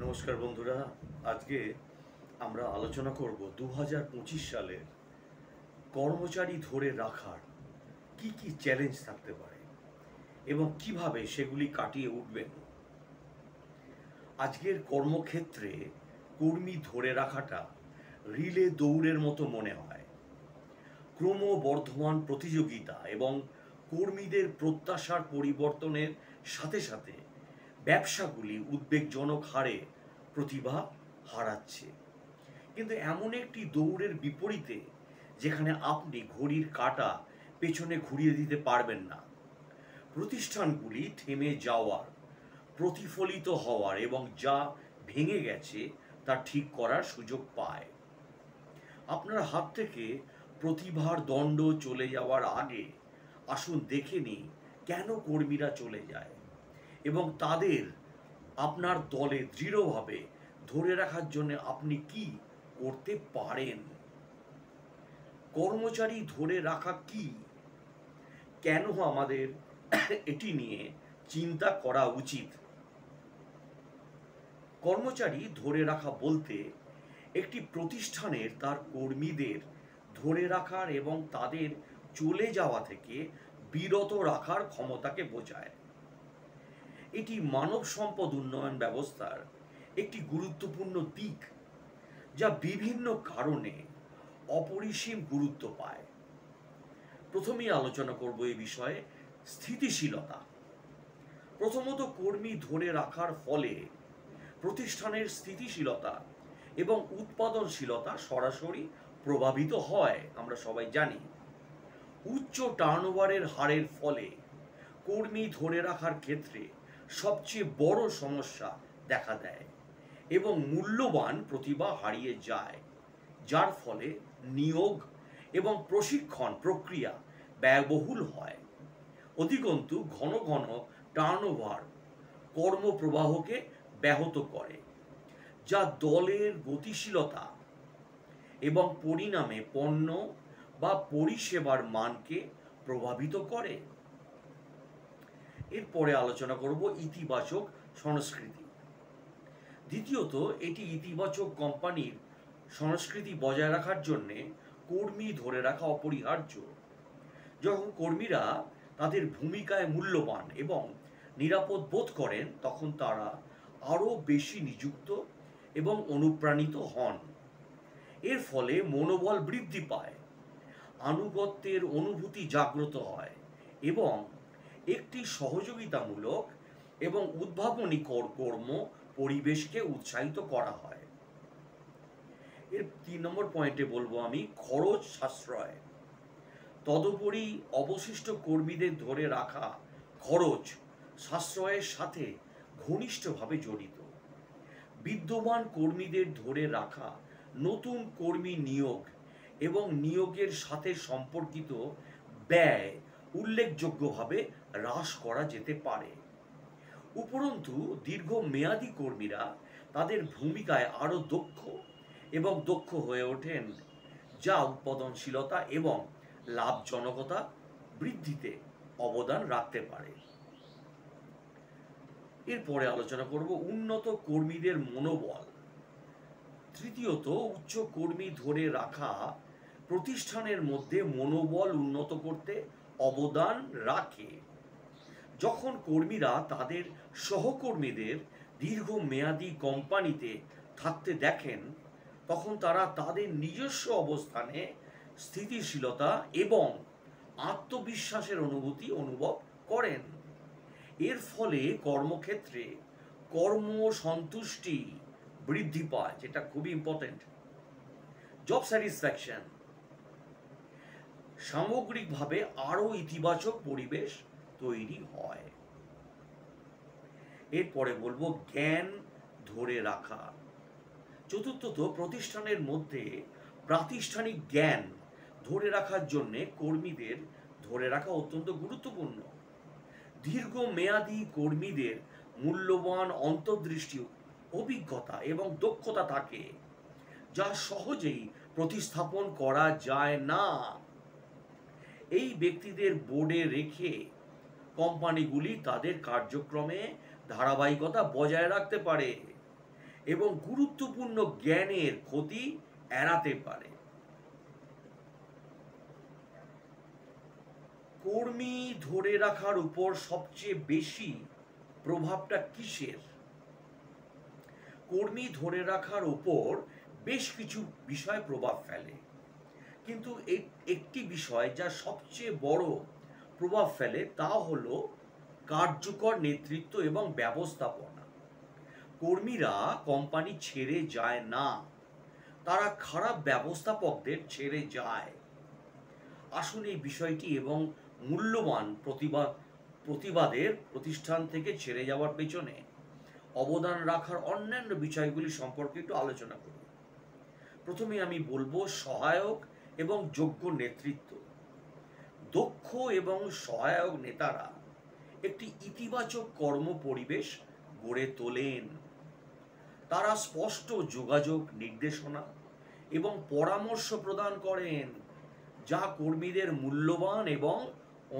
নমস্কার বন্ধুরা। আজকে আমরা আলোচনা করব 2025 সালের কর্মচারী ধরে রাখার কি কি চ্যালেঞ্জ থাকতে পারে এবং কিভাবে সেগুলি কাটিয়ে উঠবেন। আজকের কর্মক্ষেত্রে কর্মী ধরে রাখাটা রিলে দৌড়ের মতো মনে হয়। ক্রমবর্ধমান প্রতিযোগিতা এবং কর্মীদের প্রত্যাশার পরিবর্তনের সাথে সাথে ব্যবসাগুলি উদ্বেগজনক হারে প্রতিভা হারাচ্ছে। কিন্তু এমন একটি দৌড়ের বিপরীতে যেখানে আপনি ঘড়ির কাঁটা পেছনে ঘুরিয়ে দিতে পারবেন না, প্রতিষ্ঠানগুলি থেমে যাওয়ার, প্রতিফলিত হওয়ার এবং যা ভেঙে গেছে তা ঠিক করার সুযোগ পায়। আপনার হাত থেকে প্রতিভার দণ্ড চলে যাওয়ার আগে আসুন দেখে নিই কেন কর্মীরা চলে যায় এবং তাদের আপনার দলে দৃঢ়ভাবে ধরে রাখার জন্য আপনি কি করতে পারেন। কর্মচারী ধরে রাখা কি, কেন আমাদের এটি নিয়ে চিন্তা করা উচিত। কর্মচারী ধরে রাখা বলতে একটি প্রতিষ্ঠানের তার কর্মীদের ধরে রাখার এবং তাদের চলে যাওয়া থেকে বিরত রাখার ক্ষমতাকে বোঝায়। এটি মানব সম্পদ উন্নয়ন ব্যবস্থার একটি গুরুত্বপূর্ণ দিক, যা বিভিন্ন কারণে অপরিসীম গুরুত্ব পায়। প্রথমেই আলোচনা করব এই বিষয়ে স্থিতিশীলতা। প্রথমত, কর্মী ধরে রাখার ফলে প্রতিষ্ঠানের স্থিতিশীলতা এবং উৎপাদনশীলতা সরাসরি প্রভাবিত হয়। আমরা সবাই জানি উচ্চ টার্নওভারের হারের ফলে কর্মী ধরে রাখার ক্ষেত্রে সবচেয়ে বড় সমস্যা দেখা দেয় এবং মূল্যবান প্রতিভা হারিয়ে যায়, যার ফলে নিয়োগ এবং প্রশিক্ষণ প্রক্রিয়া ব্যয়বহুল হয়। অধিকন্তু ঘন ঘন টার্নওভার কর্মপ্রবাহকে ব্যাহত করে, যা দলের গতিশীলতা এবং পরিণামে পণ্য বা পরিষেবার মানকে প্রভাবিত করে। এরপরে আলোচনা করব ইতিবাচক সংস্কৃতি। দ্বিতীয়ত, এটি ইতিবাচক কোম্পানির সংস্কৃতি বজায় রাখার জন্য কর্মী ধরে রাখা অপরিহার্য। যখন কর্মীরা তাদের ভূমিকায় মূল্যবান এবং নিরাপদ বোধ করেন, তখন তারা আরও বেশি নিযুক্ত এবং অনুপ্রাণিত হন। এর ফলে মনোবল বৃদ্ধি পায়, আনুগত্যের অনুভূতি জাগ্রত হয় এবং একটি সহযোগিতামূলক এবং উদ্ভাবনী কর্ম পরিবেশকে উৎসাহিত করা হয়। এর 3 নম্বর পয়েন্টে বলবো আমি খরচ সাশ্রয়। তদুপরি অবশিষ্ট কর্মীদের ধরে রাখা খরচ সাশ্রয়ের সাথে ঘনিষ্ঠভাবে জড়িত। বিদ্যমান কর্মীদের ধরে রাখা, নতুন কর্মী নিয়োগ এবং নিয়োগের সাথে সম্পর্কিত ব্যয় উল্লেখযোগ্যভাবে হ্রাস করা যেতে পারে। উপরন্তু দীর্ঘমেয়াদী কর্মীরা তাদের ভূমিকায় আরও দক্ষ হয়ে ওঠেন, যা উৎপাদনশীলতা এবং লাভজনকতা বৃদ্ধিতে অবদান রাখতে পারে। এরপরে আলোচনা করব উন্নত কর্মীদের মনোবল। তৃতীয়ত, উচ্চ কর্মী ধরে রাখা প্রতিষ্ঠানের মধ্যে মনোবল উন্নত করতে অবদান রাখে। যখন কর্মীরা তাদের সহকর্মীদের দীর্ঘমেয়াদী কোম্পানিতে থাকতে দেখেন, তখন তারা তাদের নিজস্ব অবস্থানে স্থিতিশীলতা এবং আত্মবিশ্বাসের অনুভব করেন। এর ফলে কর্মক্ষেত্রে কর্মসন্তুষ্টি বৃদ্ধি পায়, যেটা খুবই ইম্পর্টেন্ট। জব স্যাটিসফ্যাকশন, সামগ্রিকভাবে আরও ইতিবাচক পরিবেশ তৈরি হয়। এরপরে বলবো জ্ঞান ধরে রাখা। চতুর্থত, প্রতিষ্ঠানের মধ্যে প্রাতিষ্ঠানিক জ্ঞান ধরে রাখার জন্য কর্মীদের ধরে রাখা অত্যন্ত গুরুত্বপূর্ণ। দীর্ঘমেয়াদী কর্মীদের মূল্যবান অন্তর্দৃষ্টি, অভিজ্ঞতা এবং দক্ষতা থাকে, যা সহজেই প্রতিস্থাপন করা যায় না। এই ব্যক্তিদের বোর্ডে রেখে কোম্পানিগুলি তাদের কার্যক্রমে ধারাবাহিকতা বজায় রাখতে পারে এবং গুরুত্বপূর্ণ জ্ঞানের ক্ষতি এড়াতে পারে। কর্মী ধরে রাখার উপর সবচেয়ে বেশি প্রভাবটা কিসের? কর্মী ধরে রাখার উপর বেশ কিছু বিষয় প্রভাব ফেলে, কিন্তু একটি বিষয় যা সবচেয়ে বড় প্রভাব ফেলে তা হলো কার্যকর নেতৃত্ব এবং ব্যবস্থাপনা। কর্মীরা কোম্পানি ছেড়ে যায় না, তারা খারাপ ব্যবস্থাপকদের ছেড়ে যায়। আসুন এই বিষয়টি এবং মূল্যবান প্রতিবাদের প্রতিষ্ঠান থেকে ছেড়ে যাওয়ার পেছনে অবদান রাখার অন্যান্য বিষয়গুলি সম্পর্কে একটু আলোচনা করি। প্রথমে আমি বলবো সহায়ক এবং যোগ্য নেতৃত্ব। দক্ষ এবং সহায়ক নেতারা একটি ইতিবাচক কর্ম পরিবেশ গড়ে তোলেন। তারা স্পষ্ট যোগাযোগ, নির্দেশনা এবং পরামর্শ প্রদান করেন, যা কর্মীদের মূল্যবান এবং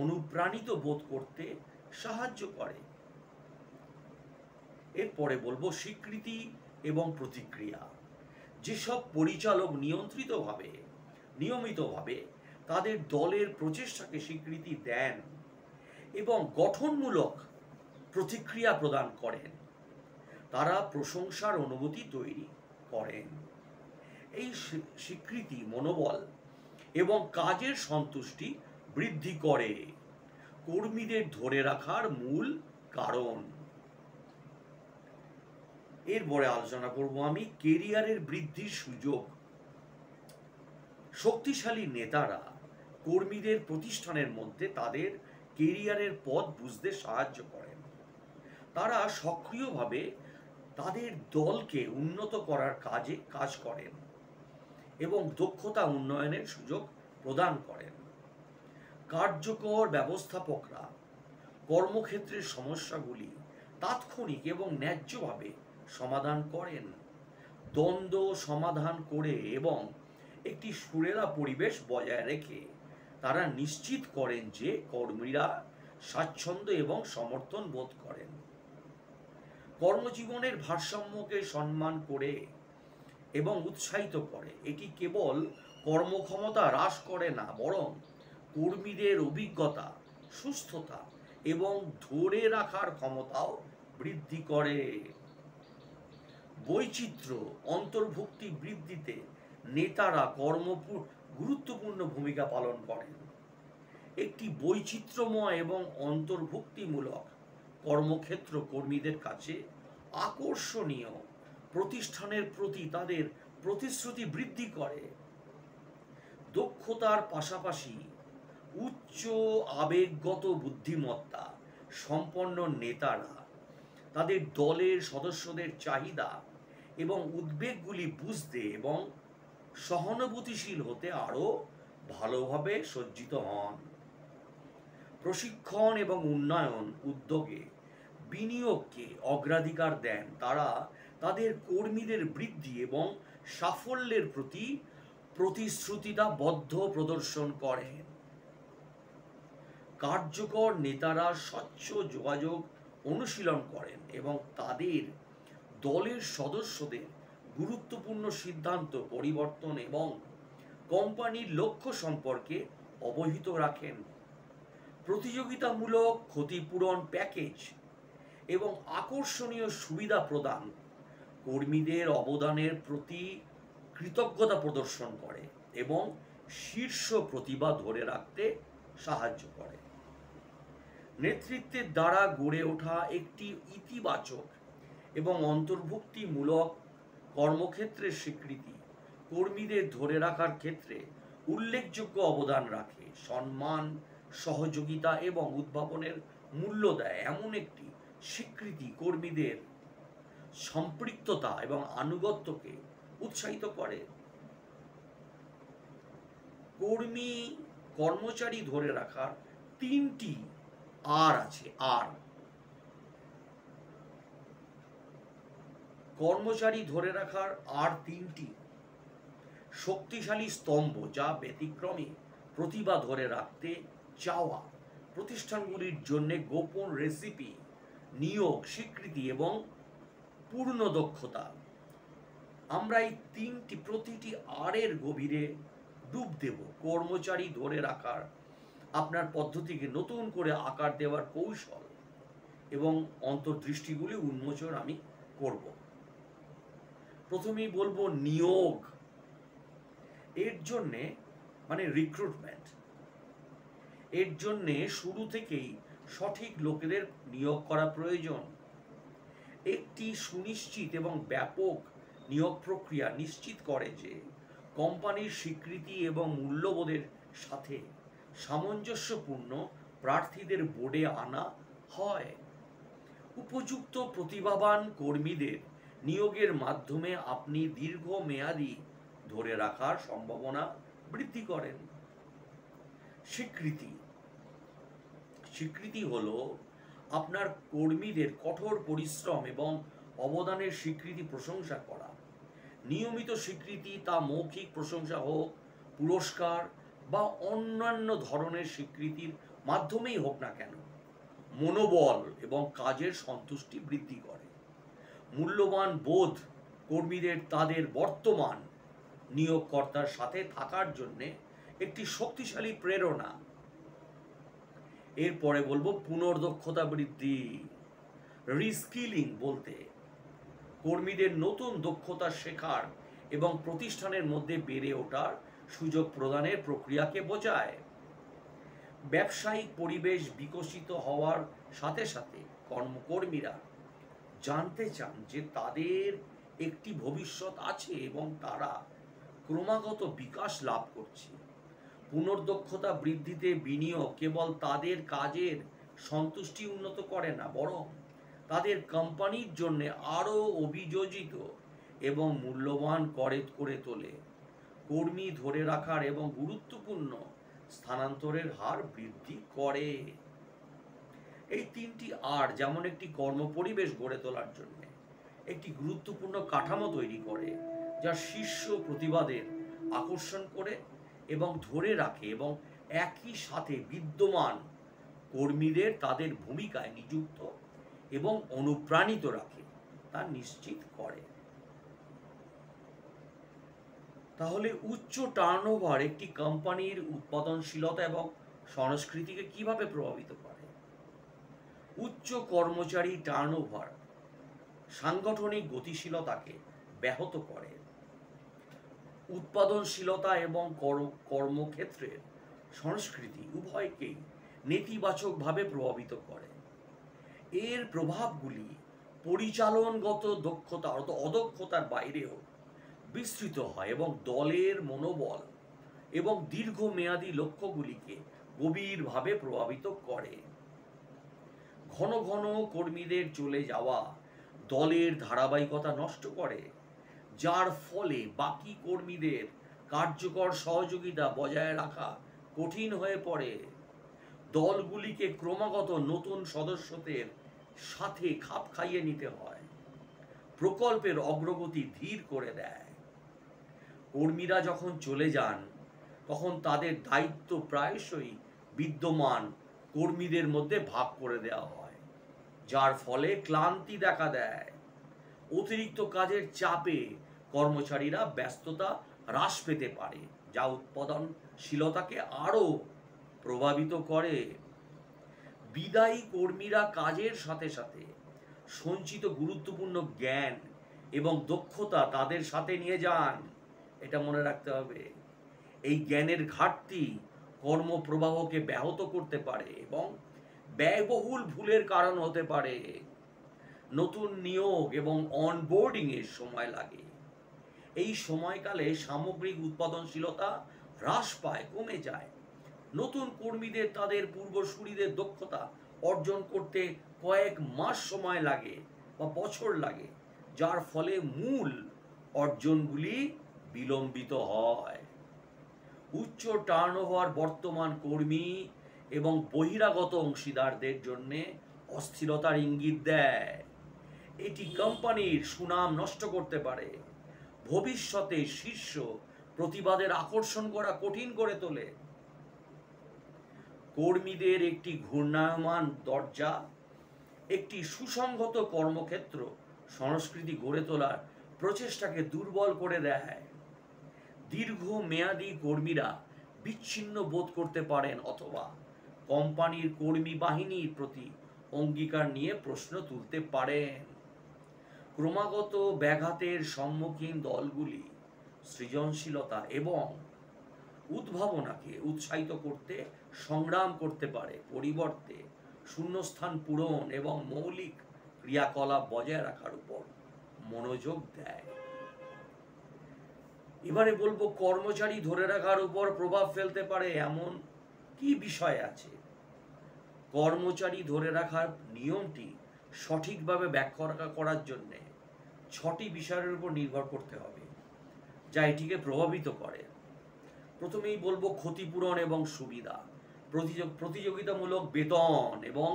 অনুপ্রাণিত বোধ করতে সাহায্য করে। এরপরে বলবো স্বীকৃতি এবং প্রতিক্রিয়া। যেসব পরিচালক নিয়মিতভাবে তাদের দলের প্রচেষ্টাকে স্বীকৃতি দেন এবং গঠনমূলক প্রতিক্রিয়া প্রদান করেন, তারা প্রশংসার অনুভূতি তৈরি করেন। এই স্বীকৃতি মনোবল এবং কাজের সন্তুষ্টি বৃদ্ধি করে, কর্মীদের ধরে রাখার মূল কারণ। এরপরে আলোচনা করব আমি কেরিয়ারের বৃদ্ধির সুযোগ। শক্তিশালী নেতারা কর্মীদের প্রতিষ্ঠানের মধ্যে তাদের কেরিয়ারের পথ বুঝতে সাহায্য করেন। তারা সক্রিয়ভাবে তাদের দলকে উন্নত করার কাজ করেন এবং দক্ষতা উন্নয়নের সুযোগ প্রদান করেন। কার্যকর ব্যবস্থাপকরা কর্মক্ষেত্রের সমস্যাগুলি তাৎক্ষণিক এবং ন্যায্যভাবে সমাধান করেন, দ্বন্দ্ব সমাধান করে এবং একটি সুরেলা পরিবেশ বজায় রেখে তারা নিশ্চিত করেন যে কর্মীরা স্বাচ্ছন্দ্য এবং সমর্থন বোধ করেন। কর্মজীবনের ভারসাম্যকে সম্মান করে এবং উৎসাহিত করে। এটি কেবল কর্মক্ষমতা হ্রাস করে না, বরং কর্মীদের অভিজ্ঞতা, সুস্থতা এবং ধরে রাখার ক্ষমতাও বৃদ্ধি করে। বৈচিত্র্য অন্তর্ভুক্তি বৃদ্ধিতে নেতারা গুরুত্বপূর্ণ ভূমিকা পালন করেন। একটি বৈচিত্র্যময় এবং অন্তর্ভুক্তিমূলক কর্মক্ষেত্র কর্মীদের কাছে আকর্ষণীয়, প্রতিষ্ঠানের প্রতি তাদের প্রতিশ্রুতি বৃদ্ধি করে। দক্ষতার পাশাপাশি উচ্চ আবেগগত বুদ্ধিমত্তা সম্পন্ন নেতারা তাদের দলের সদস্যদের চাহিদা এবং উদ্বেগগুলি বুঝতে এবং সহানুভূতিশীল হতে আরও ভালোভাবে সজ্জিত হন। প্রশিক্ষণ এবং উন্নয়ন উদ্যোগে বিনিয়োগকে অগ্রাধিকার দেন। তারা তাদের কর্মীদের বৃদ্ধি এবং সাফল্যের প্রতি প্রতিশ্রুতিবদ্ধ প্রদর্শন করেন। কার্যকর নেতারা স্বচ্ছ যোগাযোগ অনুশীলন করেন এবং তাদের দলের সদস্যদের গুরুত্বপূর্ণ সিদ্ধান্ত, পরিবর্তন এবং কোম্পানির লক্ষ্য সম্পর্কে অবহিত রাখেন। প্রতিযোগিতামূলক ক্ষতিপূরণ প্যাকেজ এবং আকর্ষণীয় সুবিধা প্রদান কর্মীদের অবদানের প্রতি কৃতজ্ঞতা প্রদর্শন করে এবং শীর্ষ প্রতিভা ধরে রাখতে সাহায্য করে। নেতৃত্বের দ্বারা গড়ে ওঠা একটি ইতিবাচক এবং অন্তর্ভুক্তিমূলক কর্মক্ষেত্রের স্বীকৃতি কর্মীদের ধরে রাখার ক্ষেত্রে উল্লেখযোগ্য অবদান রাখে। সম্মান, সহযোগিতা এবং উদ্ভাবনের মূল্য দেয় এমন একটি স্বীকৃতি কর্মীদের সম্পৃক্ততা এবং আনুগত্যকে উৎসাহিত করে। কর্মচারী ধরে রাখার তিনটি আর আছে। কর্মচারী ধরে রাখার আর তিনটি শক্তিশালী স্তম্ভ, যা ব্যতিক্রমী প্রতিভা ধরে রাখতে চাওয়া প্রতিষ্ঠানগুলির জন্য গোপন রেসিপি, নিয়োগ, স্বীকৃতি এবং পূর্ণ দক্ষতা। আমরা এই প্রতিটি আরের গভীরে ডুব দেব। কর্মচারী ধরে রাখার আপনার পদ্ধতিকে নতুন করে আকার দেওয়ার কৌশল এবং অন্তর্দৃষ্টিগুলি উন্মোচন আমি করব। প্রথমেই বলবো নিয়োগ। এর জন্যে মানে রিক্রুটমেন্ট, এর জন্যে শুরু থেকেই সঠিক লোকেদের নিয়োগ করা প্রয়োজন। একটি সুনিশ্চিত এবং ব্যাপক নিয়োগ প্রক্রিয়া নিশ্চিত করে যে কোম্পানির স্বীকৃতি এবং মূল্যবোধের সাথে সামঞ্জস্যপূর্ণ প্রার্থীদের বোর্ডে আনা হয়। উপযুক্ত প্রতিভাবান কর্মীদের নিয়োগের মাধ্যমে আপনি দীর্ঘমেয়াদী ধরে রাখার সম্ভাবনা বৃদ্ধি করেন। স্বীকৃতি হলো আপনার কর্মীদের কঠোর পরিশ্রম এবং অবদানের স্বীকৃতি প্রশংসা করা। নিয়মিত স্বীকৃতি, তা মৌখিক প্রশংসা হোক, পুরস্কার বা অন্যান্য ধরনের স্বীকৃতির মাধ্যমেই হোক না কেন, মনোবল এবং কাজের সন্তুষ্টি বৃদ্ধি করে। মূল্যবান বোধ কর্মীদের তাদের বর্তমান নিয়োগকর্তার সাথে থাকার জন্য একটি শক্তিশালী প্রেরণা। এরপরে বলবো পুনর্দক্ষতা বৃদ্ধি। রিস্কিলিং বলতে কর্মীদের নতুন দক্ষতা শেখার এবং প্রতিষ্ঠানের মধ্যে বেড়ে ওঠার সুযোগ প্রদানের প্রক্রিয়াকে বোঝায়। ব্যবসায়িক পরিবেশ বিকশিত হওয়ার সাথে সাথে কর্মকর্মীরা জানতে চান যে তাদের একটি ভবিষ্যৎ আছে এবং তারা ক্রমাগত বিকাশ লাভ করছে। পুনর্দক্ষতা বৃদ্ধিতে বিনিয়োগ কেবল তাদের কাজের সন্তুষ্টি উন্নত করে না, বরং তাদের কোম্পানির জন্য আরও অভিযোজিত এবং মূল্যবান করে তোলে। কর্মী ধরে রাখার এবং গুরুত্বপূর্ণ স্থানান্তরের হার বৃদ্ধি করে। এই তিনটি আর যেমন একটি কর্মপরিবেশ গড়ে তোলার জন্য একটি গুরুত্বপূর্ণ কাঠামো তৈরি করে, যা শীর্ষ প্রতিভাদের আকর্ষণ করে এবং ধরে রাখে এবং একই সাথে বিদ্যমান কর্মীদের তাদের ভূমিকায় নিযুক্ত এবং অনুপ্রাণিত রাখে, তা নিশ্চিত করে। তাহলে উচ্চ টার্নওভার একটি কোম্পানির উৎপাদনশীলতা এবং সংস্কৃতিকে কিভাবে প্রভাবিত করে? উচ্চ কর্মচারী টার্নওভার সাংগঠনিক গতিশীলতাকে ব্যাহত করে, উৎপাদনশীলতা এবং কর্মক্ষেত্রের সংস্কৃতি উভয়কেই নেতিবাচকভাবে প্রভাবিত করে। এর প্রভাবগুলি পরিচালনগত দক্ষতা অর্থাৎ অদক্ষতার বাইরেও বিস্তৃত হয় এবং দলের মনোবল এবং দীর্ঘমেয়াদী লক্ষ্যগুলিকে গভীরভাবে প্রভাবিত করে। ঘন ঘন কর্মীদের চলে যাওয়া দলের ধারাবাহিকতা নষ্ট করে, যার ফলে বাকি কর্মীদের কার্যকর সহযোগিতা বজায় রাখা কঠিন হয়ে পড়ে। দলগুলিকে ক্রমাগত নতুন সদস্যদের সাথে খাপ খাইয়ে নিতে হয়, প্রকল্পের অগ্রগতি ধীর করে দেয়। কর্মীরা যখন চলে যান তখন তাদের দায়িত্ব প্রায়শই বিদ্যমান কর্মীদের মধ্যে ভাগ করে দেওয়া হয়, যার ফলে ক্লান্তি দেখা দেয়। অতিরিক্ত কাজের চাপে কর্মচারীরা ব্যস্ততা হ্রাস পেতে পারে, যা উৎপাদনশীলতাকে আরও প্রভাবিত করে। বিদায়ী কর্মীরা কাজের সাথে সাথে সঞ্চিত গুরুত্বপূর্ণ জ্ঞান এবং দক্ষতা তাদের সাথে নিয়ে যান, এটা মনে রাখতে হবে। এই জ্ঞানের ঘাটতি কর্মপ্রবাহকে ব্যাহত করতে পারে এবং ব্যয়বহুল ভুলের কারণ হতে পারে। নতুন নিয়োগ এবং অনবোর্ডিং এর সময় লাগে। এই সময়কালে সামগ্রিক উৎপাদনশীলতা হ্রাস পায়, কমে যায়। নতুন কর্মীদের তাদের পূর্বসূরীদের দক্ষতা অর্জন করতে কয়েক মাস সময় লাগে বা বছর লাগে, যার ফলে মূল অর্জনগুলি বিলম্বিত হয়। উচ্চ টার্নওভার বর্তমান কর্মী এবং বহিরাগত অংশীদারদের জন্য অস্থিরতার ইঙ্গিত দেয়। এটি কোম্পানির সুনাম নষ্ট করতে পারে, ভবিষ্যতে শীর্ষ প্রতিবাদের আকর্ষণ করা কঠিন করে তোলে। কর্মীদের একটি ঘূর্ণায়মান দরজা একটি সুসংহত কর্মক্ষেত্র সংস্কৃতি গড়ে তোলার প্রচেষ্টাকে দুর্বল করে দেয়। দীর্ঘমেয়াদী কর্মীরা বিচ্ছিন্ন বোধ করতে পারেন অথবা কোম্পানির কর্মী বাহিনীর প্রতি অঙ্গীকার নিয়ে প্রশ্ন তুলতে পারেন। ক্রমাগত ব্যাঘাতের সম্মুখীন দলগুলি সৃজনশীলতা এবং উদ্ভাবনাকে উৎসাহিত করতে সংগ্রাম করতে পারে, পরিবর্তে শূন্যস্থান পূরণ এবং মৌলিক ক্রিয়াকলাপ বজায় রাখার উপর মনোযোগ দেয়। এবারে বলবো কর্মচারী ধরে রাখার উপর প্রভাব ফেলতে পারে এমন কি বিষয় আছে। কর্মচারী ধরে রাখার নিয়মটি সঠিকভাবে ব্যাখ্যা করার জন্য 6টি বিষয়ের উপর নির্ভর করতে হবে যা এটিকে প্রভাবিত করে। প্রথমেই বলবো ক্ষতিপূরণ এবং সুবিধা। প্রতিযোগিতামূলক বেতন এবং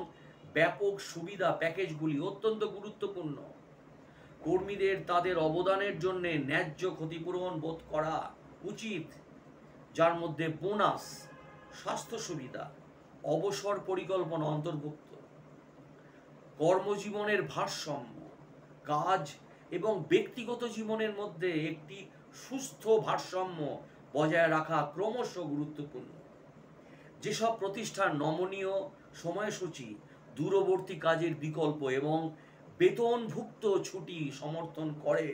ব্যাপক সুবিধা প্যাকেজগুলি অত্যন্ত গুরুত্বপূর্ণ। কর্মীদের তাদের অবদানের জন্য ন্যায্য ক্ষতিপূরণ বোধ করা উচিত, যার মধ্যে বোনাস, স্বাস্থ্য সুবিধা, অবসর পরিকল্পনা অন্তর্ভুক্ত। কর্মজীবনের ভারসাম্য, কাজ এবং ব্যক্তিগত জীবনের মধ্যে একটি সুস্থ ভারসাম্য বজায় রাখা ক্রমশ গুরুত্বপূর্ণ। যেসব প্রতিষ্ঠান নমনীয় সময়সূচি, দূরবর্তী কাজের বিকল্প এবং বেতনভুক্ত ছুটি সমর্থন করে,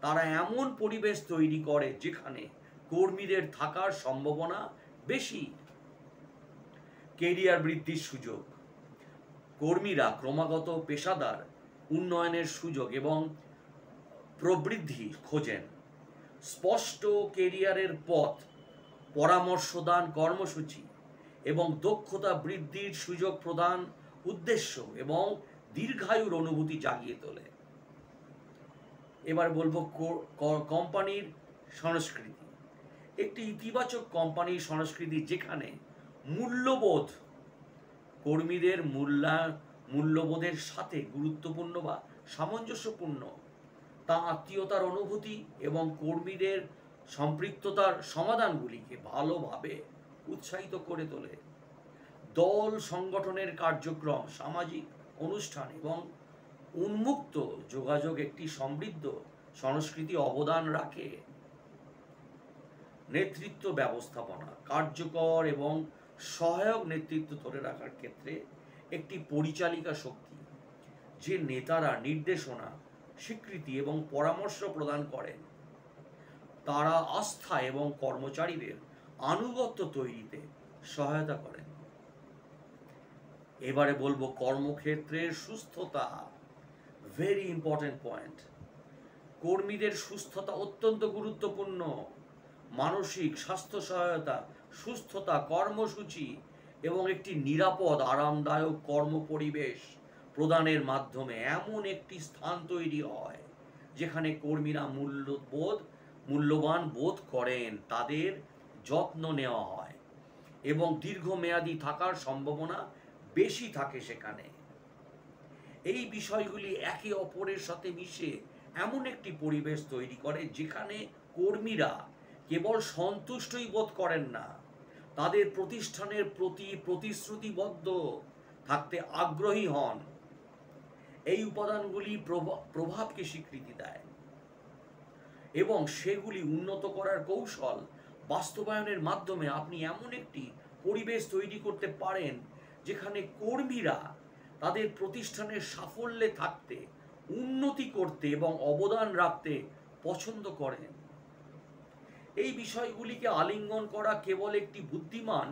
তারা এমন পরিবেশ তৈরি করে যেখানে কর্মীদের থাকার সম্ভাবনা বেশি। কেরিয়ার বৃদ্ধির সুযোগ। কর্মীরা ক্রমাগত পেশাদার উন্নয়নের সুযোগ এবং প্রবৃদ্ধি খোঁজেন। স্পষ্ট কেরিয়ারের পথ, পরামর্শদান কর্মসূচি এবং দক্ষতা বৃদ্ধির সুযোগ প্রদান উদ্দেশ্য এবং দীর্ঘায়ুর অনুভূতি জাগিয়ে তোলে। এবার বলবো কোম্পানির সংস্কৃতি। একটি ইতিবাচক কোম্পানির সংস্কৃতি যেখানে মূল্যবোধ কর্মীদের মূল্যবোধের সাথে গুরুত্বপূর্ণ বা সামঞ্জস্যপূর্ণ, তা আত্মীয়তার অনুভূতি এবং কর্মীদের সম্পৃক্ততার সমাধানগুলিকে ভালোভাবে উৎসাহিত করে তোলে। দল সংগঠনের কার্যক্রম, সামাজিক অনুষ্ঠান এবং উন্মুক্ত যোগাযোগ একটি সমৃদ্ধ সংস্কৃতি অবদান রাখে। নেতৃত্ব ব্যবস্থাপনা। কার্যকর এবং সহায়ক নেতৃত্ব ধরে রাখার ক্ষেত্রে একটি পরিচালিকা শক্তি, যে নেতারা নির্দেশনা, স্বীকৃতি এবং পরামর্শ প্রদান করেন, তারা আস্থা এবং কর্মচারীদের আনুগত্য তৈরিতে সহায়তা করেন। এবারে বলবো কর্মক্ষেত্রের সুস্থতা। Very important point. কর্মীদের সুস্থতা অত্যন্ত গুরুত্বপূর্ণ। মানসিক স্বাস্থ্য সহায়তা, সুস্থতা কর্মসূচি এবং একটি নিরাপদ আরামদায়ক কর্ম পরিবেশ প্রদানের মাধ্যমে এমন একটি স্থান তৈরি হয় যেখানে কর্মীরা মূল্যবান বোধ করেন, তাদের যত্ন নেওয়া হয় এবং দীর্ঘমেয়াদী থাকার সম্ভাবনা বেশি থাকে সেখানে। এই বিষয়গুলি একে অপরের সাথে মিশে এমন একটি পরিবেশ তৈরি করে যেখানে কর্মীরা কেবল সন্তুষ্টই বোধ করেন না, তাদের প্রতিষ্ঠানের প্রতি প্রতিশ্রুতিবদ্ধ থাকতে আগ্রহী হন। এই উপাদানগুলি প্রভাবকে স্বীকৃতি দেয় এবং সেগুলি উন্নত করার কৌশল বাস্তবায়নের মাধ্যমে আপনি এমন একটি পরিবেশ তৈরি করতে পারেন যেখানে কর্মীরা তাদের প্রতিষ্ঠানের সাফল্যে থাকতে, উন্নতি করতে এবং অবদান রাখতে পছন্দ করেন। এই বিষয়গুলিকে আলিঙ্গন করা কেবল একটি বুদ্ধিমান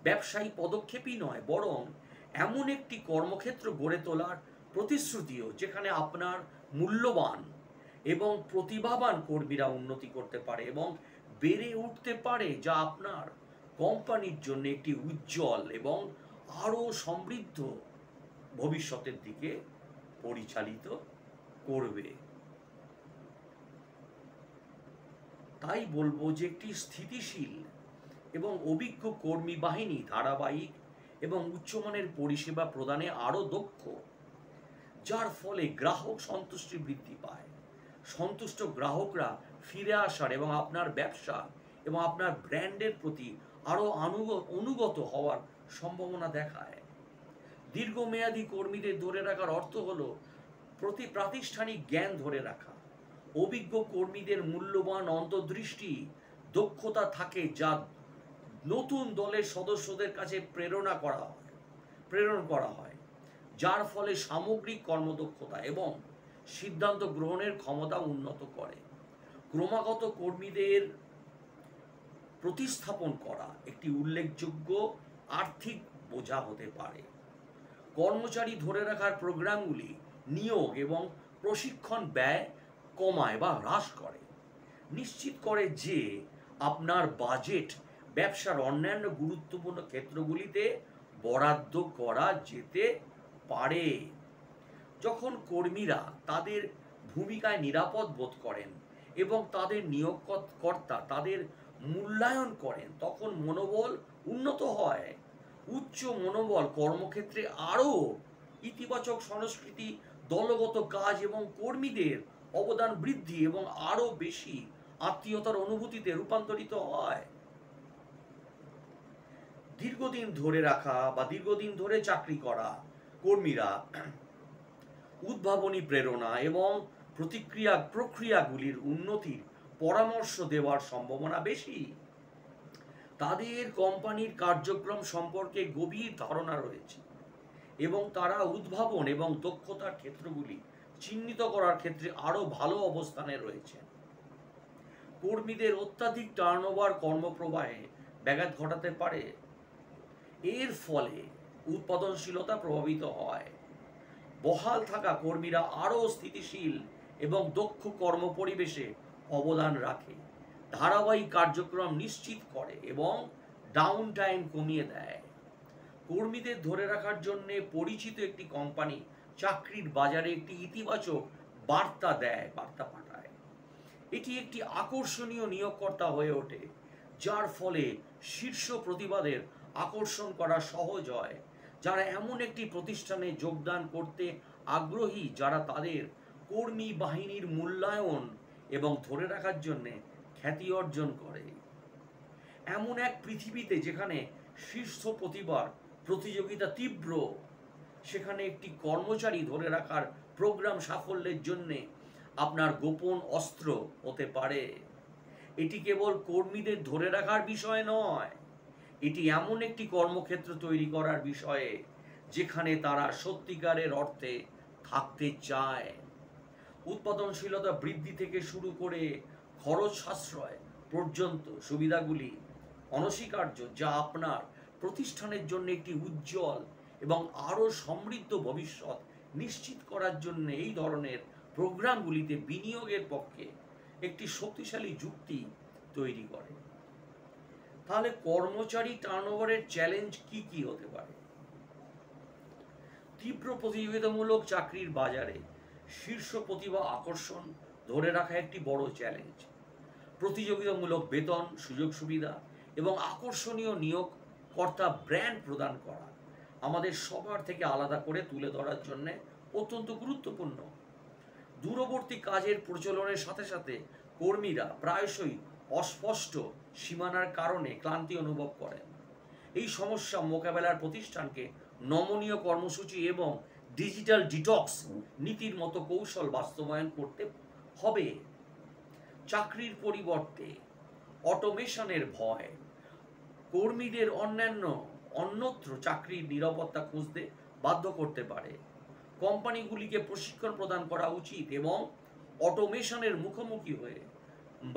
ব্যবসায়ী পদক্ষেপই নয়, বরং এমন একটি কর্মক্ষেত্র গড়ে তোলার প্রতিশ্রুতিও যেখানে আপনার মূল্যবান এবং প্রতিভাবান কর্মীরা উন্নতি করতে পারে এবং বেড়ে উঠতে পারে, যা আপনার কোম্পানির জন্য একটি উজ্জ্বল এবং আরও সমৃদ্ধ ভবিষ্যতের দিকে পরিচালিত করবে। তাই বলবো যে একটি স্থিতিশীল এবং অভিজ্ঞ কর্মী বাহিনী ধারাবাহিক এবং উচ্চমানের পরিষেবা প্রদানে আরও দক্ষ, যার ফলে গ্রাহক সন্তুষ্টি বৃদ্ধি পায়। সন্তুষ্ট গ্রাহকরা ফিরে আসার এবং আপনার ব্যবসা এবং আপনার ব্র্যান্ডের প্রতি আরও অনুগত হওয়ার সম্ভাবনা দেখায়। দীর্ঘমেয়াদী কর্মীদের ধরে রাখার অর্থ হলো প্রাতিষ্ঠানিক জ্ঞান ধরে রাখা, অভিজ্ঞ কর্মীদের মূল্যবান অন্তর্দৃষ্টি, দক্ষতা থাকে যা নতুন দলের সদস্যদের কাছে প্রেরণ করা হয়, যার ফলে সামগ্রিক কর্মদক্ষতা এবং সিদ্ধান্ত গ্রহণের ক্ষমতা উন্নত করে। ক্রমাগত কর্মীদের প্রতিস্থাপন করা একটি উল্লেখযোগ্য আর্থিক বোঝা হতে পারে। কর্মচারী ধরে রাখার প্রোগ্রামগুলি নিয়োগ এবং প্রশিক্ষণ ব্যয় কমায় বা হ্রাস করে, নিশ্চিত করে যে আপনার বাজেট ব্যবসার অন্যান্য গুরুত্বপূর্ণ ক্ষেত্রগুলিতে বরাদ্দ করা যেতে পারে। যখন কর্মীরা তাদের ভূমিকায় নিরাপদ বোধ করেন এবং তাদের নিয়োগকর্তা তাদের মূল্যায়ন করেন, তখন মনোবল উন্নত হয়। উচ্চ মনোবল কর্মক্ষেত্রে আরও ইতিবাচক সংস্কৃতি, দলগত কাজ এবং কর্মীদের অবদান বৃদ্ধি এবং আরও বেশি আত্মীয়তার অনুভূতিতে রূপান্তরিত হয়। দীর্ঘদিন ধরে রাখা বা দীর্ঘদিন ধরে চাকরি করা কর্মীরা উদ্ভাবনী প্রেরণা এবং প্রক্রিয়াগুলির উন্নতির পরামর্শ দেওয়ার সম্ভাবনা বেশি। তাদের কোম্পানির কার্যক্রম সম্পর্কে গভীর ধারণা রয়েছে এবং তারা উদ্ভাবন এবং দক্ষতার ক্ষেত্রগুলি চিহ্নিত করার ক্ষেত্রে আরও ভালো অবস্থানে রয়েছে। কর্মীদের অত্যাধিক টার্নওভার কর্মপ্রবাহে ব্যাঘাত ঘটাতে পারে। এর ফলে উৎপাদনশীলতা প্রভাবিত হয়। বহাল থাকা কর্মীরা আরও স্থিতিশীল এবং দক্ষ কর্মপরিবেশে অবদান রাখে, ধারাবাহিক কার্যক্রম নিশ্চিত করে এবং ডাউন টাইম কমিয়ে দেয়। কর্মীদের ধরে রাখার জন্য পরিচিত একটি কোম্পানি চাকরির বাজারে একটি ইতিবাচক বার্তা পাঠায়। এটি একটি আকর্ষণীয় নিয়োগকর্তা হয়ে ওঠে, যার ফলে শীর্ষ প্রতিভাদের আকর্ষণ করা সহজ হয়, যারা এমন একটি প্রতিষ্ঠানে যোগদান করতে আগ্রহী যারা তাদের কর্মী বাহিনীর মূল্যায়ন এবং ধরে রাখার জন্য খ্যাতি অর্জন করে। এমন এক পৃথিবীতে যেখানে শীর্ষ প্রতিভার প্রতিযোগিতা তীব্র, সেখানে একটি কর্মচারী ধরে রাখার প্রোগ্রাম সাফল্যের জন্য আপনার গোপন অস্ত্র হতে পারে। এটি কেবল কর্মীদের ধরে রাখার বিষয় নয়, এটি এমন একটি কর্মক্ষেত্র তৈরি করার বিষয়ে যেখানে তারা সত্যিকারের অর্থে থাকতে চায়। উৎপাদনশীলতা বৃদ্ধি থেকে শুরু করে খরচ সাশ্রয় পর্যন্ত সুবিধাগুলি অনস্বীকার্য, যা আপনার প্রতিষ্ঠানের জন্য একটি উজ্জ্বল এবং আরও সমৃদ্ধ ভবিষ্যৎ নিশ্চিত করার জন্য এই ধরনের প্রোগ্রামগুলিতে বিনিয়োগের পক্ষে একটি শক্তিশালী যুক্তি তৈরি করে। তাহলে কর্মচারী টার্নওভারের চ্যালেঞ্জ কি কি হতে পারে? তীব্র প্রতিযোগিতামূলক চাকরির বাজারে শীর্ষ প্রতিভা আকর্ষণ ধরে রাখা একটি বড় চ্যালেঞ্জ। প্রতিযোগিতামূলক বেতন, সুযোগ সুবিধা এবং আকর্ষণীয় নিয়োগকর্তা ব্র্যান্ড প্রদান করা আমাদের সবার থেকে আলাদা করে তুলে ধরার জন্য অত্যন্ত গুরুত্বপূর্ণ। দূরবর্তী কাজের প্রচলনের সাথে সাথে কর্মীরা প্রায়শই অস্পষ্ট সীমানার কারণে ক্লান্তি অনুভব করেন। এই সমস্যা মোকাবেলার প্রতিষ্ঠানকে নমনীয় কর্মসূচি এবং ডিজিটাল ডিটক্স নীতির মতো কৌশল বাস্তবায়ন করতে হবে। চাকরির পরিবর্তে অটোমেশনের ভয় কর্মীদের অন্যত্র চাকরির নিরাপত্তা খুঁজতে বাধ্য করতে পারে। কোম্পানিগুলিকে প্রশিক্ষণ প্রদান করা উচিত এবং অটোমেশনের মুখোমুখি হয়ে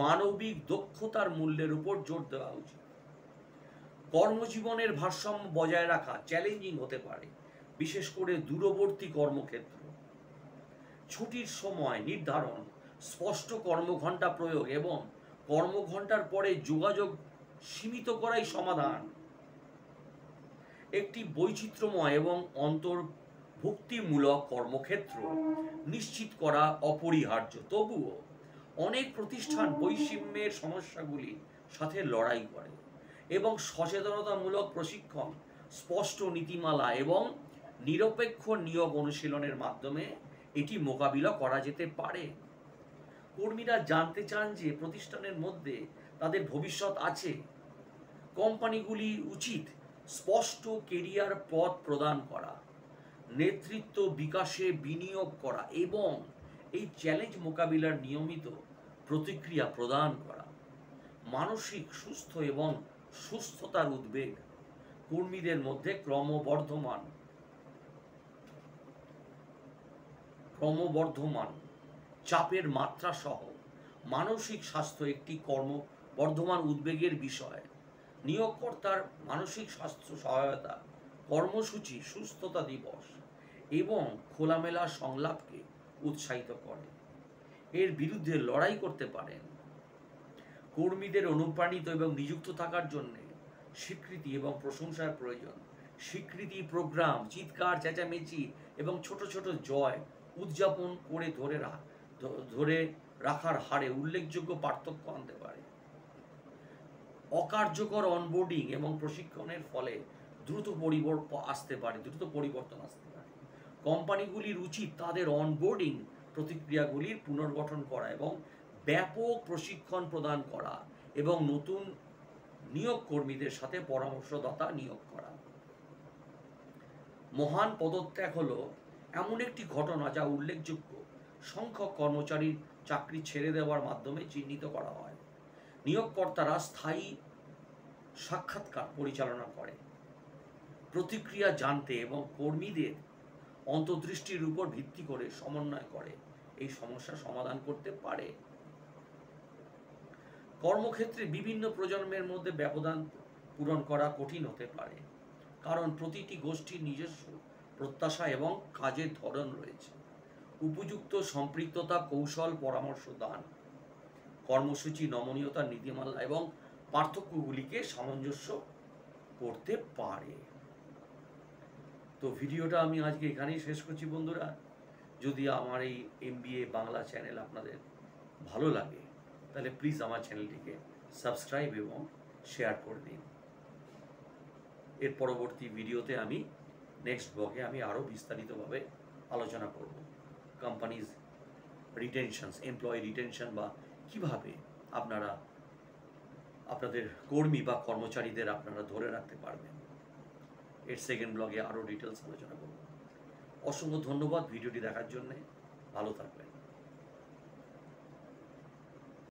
মানবিক দক্ষতার মূল্যের উপর জোর দেওয়া উচিত। কর্মজীবনের ভারসাম্য বজায় রাখা চ্যালেঞ্জিং হতে পারে, বিশেষ করে দূরবর্তী কর্মক্ষেত্র। ছুটির সময় নির্ধারণ, স্পষ্ট কর্মঘণ্টা প্রয়োগ এবং কর্মঘণ্টার পরে যোগাযোগ সীমিত করাই সমাধান। একটি বৈচিত্র্যময় এবং অন্তর্ভুক্তিমূলক কর্মক্ষেত্র নিশ্চিত করা অপরিহার্য। তবুও অনেক প্রতিষ্ঠান বৈষম্যের সমস্যাগুলির সাথে লড়াই করে এবং সচেতনতামূলক প্রশিক্ষণ, স্পষ্ট নীতিমালা এবং নিরপেক্ষ নিয়োগ অনুশীলনের মাধ্যমে এটি মোকাবিলা করা যেতে পারে। কর্মীরা জানতে চান যে প্রতিষ্ঠানের মধ্যে তাদের ভবিষ্যৎ আছে। কোম্পানিগুলি উচিত স্পষ্ট কেরিয়ার পথ প্রদান করা, নেতৃত্ব বিকাশে বিনিয়োগ করা এবং এই চ্যালেঞ্জ মোকাবিলার নিয়মিত প্রতিক্রিয়া প্রদান করা, মানসিক সুস্থ এবং সুস্থতার উদ্বেগ, কর্মীদের মধ্যে ক্রমবর্ধমান চাপের মাত্রা সহ মানসিক স্বাস্থ্য একটি ক্রমবর্ধমান উদ্বেগের বিষয়। নিয়োগকর্তার মানসিক স্বাস্থ্য সহায়তা কর্মসূচি সুস্থতা দিবস এবং খোলামেলা সংলাপকে উৎসাহিত করে। এর বিরুদ্ধে লড়াই করতে পারেন। কর্মীদের অনুপ্রাণিত এবং নিযুক্ত থাকার জন্য স্বীকৃতি এবং প্রশংসার প্রয়োজন। স্বীকৃতি প্রোগ্রাম, চিৎকার, চেঁচামেচি এবং ছোট ছোট জয় উদযাপন করে ধরে রাখার হারে উল্লেখযোগ্য পার্থক্য আনতে পারে। অকার্যকর অনবোর্ডিং এবং প্রশিক্ষণের ফলে দ্রুত পরিবর্তন আসতে পারে। কোম্পানিগুলির উচিত তাদের অনবোর্ডিং প্রতিক্রিয়াগুলির পুনর্গঠন করা এবং ব্যাপক প্রশিক্ষণ প্রদান করা এবং নতুন নিয়োগ কর্মীদের সাথে পরামর্শদাতা নিয়োগ করা। মহান পদত্যাগ হলো এমন একটি ঘটনা যা উল্লেখযোগ্য সংখ্যক কর্মচারীর চাকরি ছেড়ে দেওয়ার মাধ্যমে চিহ্নিত করা হয়। নিয়োগকর্তারা স্থায়ী সাক্ষাৎকার পরিচালনা করে, প্রতিক্রিয়া জানতে এবং কর্মীদের অন্তর্দৃষ্টির উপর ভিত্তি করে সমন্বয় করে এই সমস্যা সমাধান করতে পারে। কর্মক্ষেত্রে বিভিন্ন প্রজন্মের মধ্যে ব্যবধান পূরণ করা কঠিন হতে পারে, কারণ প্রতিটি গোষ্ঠীর নিজস্ব প্রত্যাশা এবং কাজের ধরন রয়েছে। উপযুক্ত সম্পৃক্ততা, কৌশল, পরামর্শ দান, কর্মসূচি, নমনীয়তা, নীতিমালা এবং পার্থক্যগুলিকে সামঞ্জস্য করতে পারে। তো ভিডিওটা আমি আজকে এখানেই শেষ করছি বন্ধুরা। যদি আমার এই MBA বাংলা চ্যানেল আপনাদের ভালো লাগে তাহলে প্লিজ আমার চ্যানেলটিকে সাবস্ক্রাইব এবং শেয়ার করে দিন। এর পরবর্তী ভিডিওতে আমি নেক্সট ব্লগে আমি আরও বিস্তারিতভাবে আলোচনা করব কোম্পানিজ রিটেনশনস, এমপ্লয়ি রিটেনশন, বা কিভাবে আপনারা আপনাদের কর্মী বা কর্মচারীদের আপনারা ধরে রাখতে পারবেন। এর সেকেন্ড ব্লগে আরও ডিটেলস আলোচনা করব। অসংখ্য ধন্যবাদ ভিডিওটি দেখার জন্যে। ভালো থাকবেন।